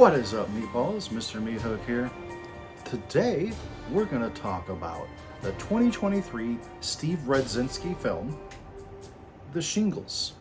What is up, meatballs? Mr. MeatHook here. Today, we're going to talk about the 2023 Steve Rudzinski film, The Shingles.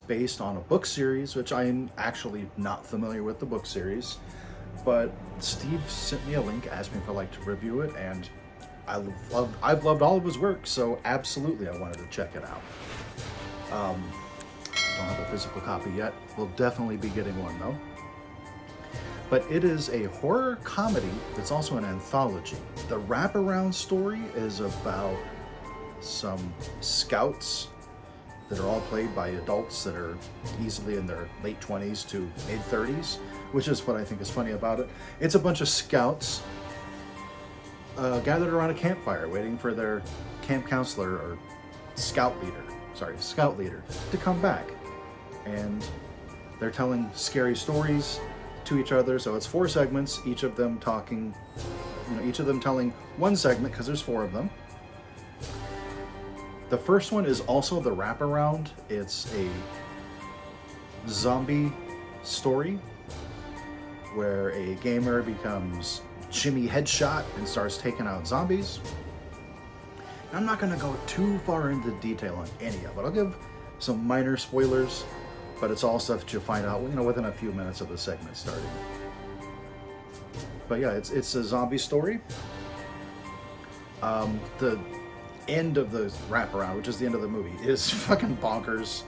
Based on a book series, which I'm actually not familiar with the book series, but Steve sent me a link, asked me if I'd like to review it, and I've loved all of his work, so absolutely I wanted to check it out. Don't have a physical copy yet. We'll definitely be getting one though. But it is a horror comedy that's also an anthology. The wraparound story is about some scouts that are all played by adults that are easily in their late 20s to mid 30s, which is what I think is funny about it. It's a bunch of scouts gathered around a campfire waiting for their camp counselor or scout leader to come back. And they're telling scary stories to each other. So it's 4 segments, each of them talking, each of them telling one segment because there's 4 of them. The first one is also the wraparound. It's a zombie story where a gamer becomes Jimmy Headshot and starts taking out zombies. I'm not going to go too far into detail on any of it. I'll give some minor spoilers, but it's all stuff that you'll find out, within a few minutes of the segment starting. But yeah, it's a zombie story. The end of the wraparound, which is the end of the movie, is fucking bonkers.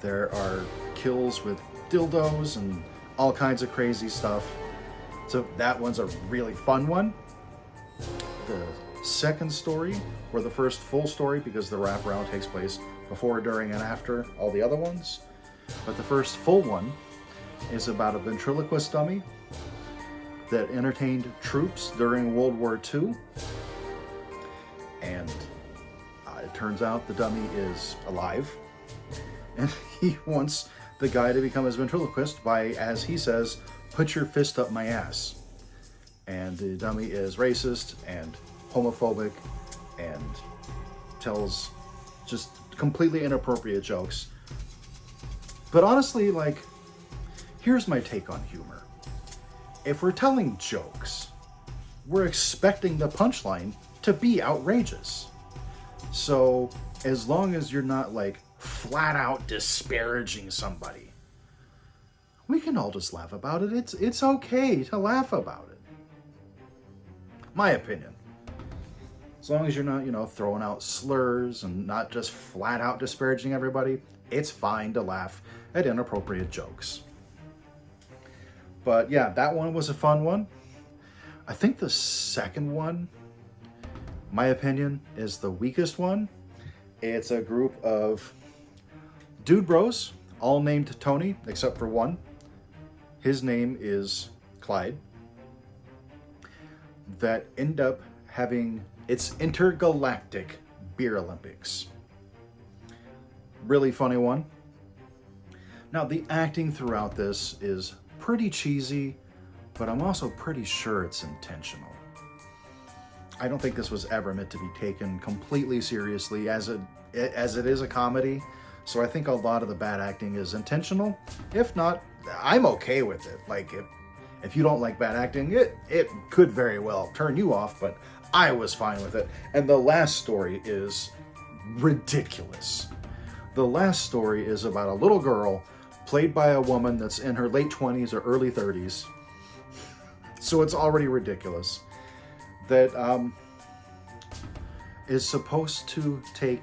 There are kills with dildos and all kinds of crazy stuff. So that one's a really fun one. The second story, or the first full story, because the wraparound takes place before, during, and after all the other ones. But the first full one is about a ventriloquist dummy that entertained troops during World War II. And it turns out the dummy is alive, and he wants the guy to become his ventriloquist by, as he says, put your fist up my ass. And the dummy is racist and homophobic and tells just completely inappropriate jokes. But honestly, here's my take on humor. If we're telling jokes, we're expecting the punchline to be outrageous. So as long as you're not flat out disparaging somebody, we can all just laugh about it. It's okay to laugh about it. My opinion. As long as you're not, throwing out slurs and not just flat out disparaging everybody, it's fine to laugh at inappropriate jokes. But yeah, that one was a fun one. I think the second one, my opinion, is the weakest one. It's a group of dude bros, all named Tony, except for one. His name is Clyde. That end up having its intergalactic beer Olympics. Really funny one. Now, the acting throughout this is pretty cheesy, but I'm also pretty sure it's intentional. I don't think this was ever meant to be taken completely seriously as it is a comedy. So I think a lot of the bad acting is intentional. If not, I'm okay with it. Like, if you don't like bad acting, it could very well turn you off, but I was fine with it. And the last story is ridiculous. The last story is about a little girl played by a woman that's in her late 20s or early 30s. So it's already ridiculous. That is supposed to take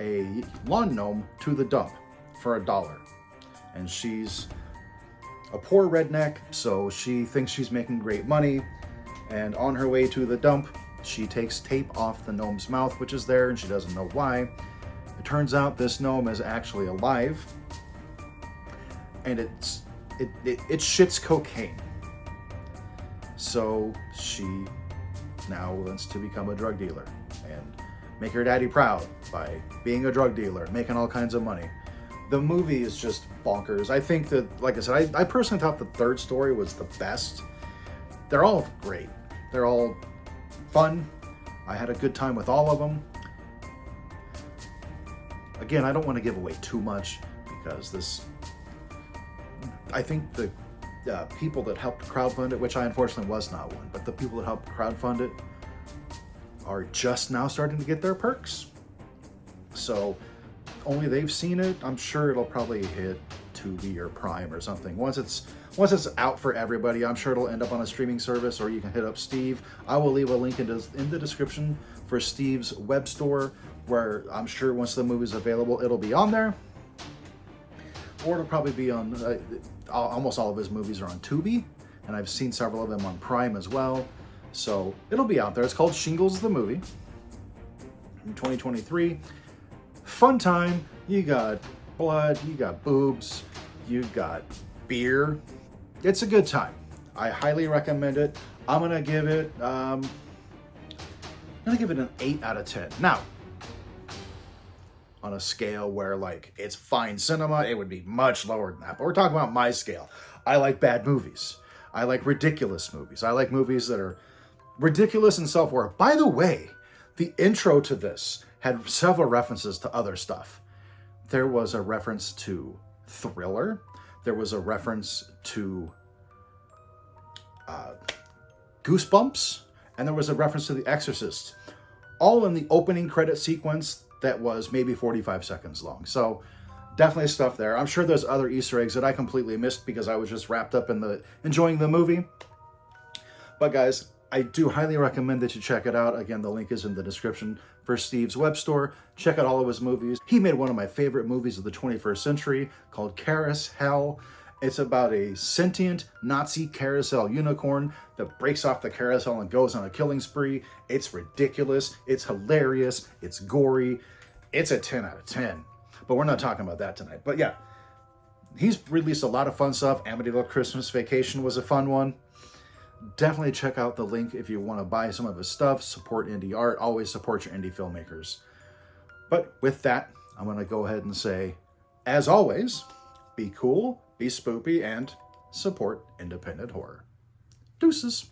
a lawn gnome to the dump for $1. And she's a poor redneck, so she thinks she's making great money. And on her way to the dump, she takes tape off the gnome's mouth, which is there, and she doesn't know why. It turns out this gnome is actually alive, and it shits cocaine. So she now wants to become a drug dealer and make her daddy proud by being a drug dealer, making all kinds of money. The movie is just bonkers. I think that, like I said, I personally thought the third story was the best. They're all great. They're all fun. I had a good time with all of them. Again, I don't want to give away too much because I think the people that helped crowdfund it, which I unfortunately was not one, but the people that helped crowdfund it are just now starting to get their perks. So only they've seen it. I'm sure it'll probably hit Tubi or Prime or something. Once it's out for everybody, I'm sure it'll end up on a streaming service, or you can hit up Steve. I will leave a link in the description for Steve's web store, where I'm sure once the movie's available, it'll be on there. Or it'll probably be on, almost all of his movies are on Tubi, and I've seen several of them on Prime as well. So it'll be out there. It's called Shingles the movie in 2023. Fun time. You got blood, you got boobs, you got beer. It's a good time. I highly recommend it. I'm gonna give it an 8 out of 10. Now, on a scale where, like, it's fine cinema, it would be much lower than that. But we're talking about my scale. I like bad movies. I like ridiculous movies. I like movies that are ridiculous and self-aware. By the way, the intro to this had several references to other stuff. There was a reference to Thriller. There was a reference to Goosebumps. And there was a reference to The Exorcist. All in the opening credit sequence that was maybe 45 seconds long. So definitely stuff there. I'm sure there's other Easter eggs that I completely missed because I was just wrapped up in enjoying the movie. But guys, I do highly recommend that you check it out. Again, the link is in the description for Steve's web store. Check out all of his movies. He made one of my favorite movies of the 21st century called Carousel. It's about a sentient Nazi carousel unicorn that breaks off the carousel and goes on a killing spree. It's ridiculous. It's hilarious. It's gory. It's a 10 out of 10. But we're not talking about that tonight. But yeah, he's released a lot of fun stuff. Amityville Christmas Vacation was a fun one. Definitely check out the link if you want to buy some of his stuff. Support indie art. Always support your indie filmmakers. But with that, I'm going to go ahead and say, as always, be cool, be spoopy, and support independent horror. Deuces.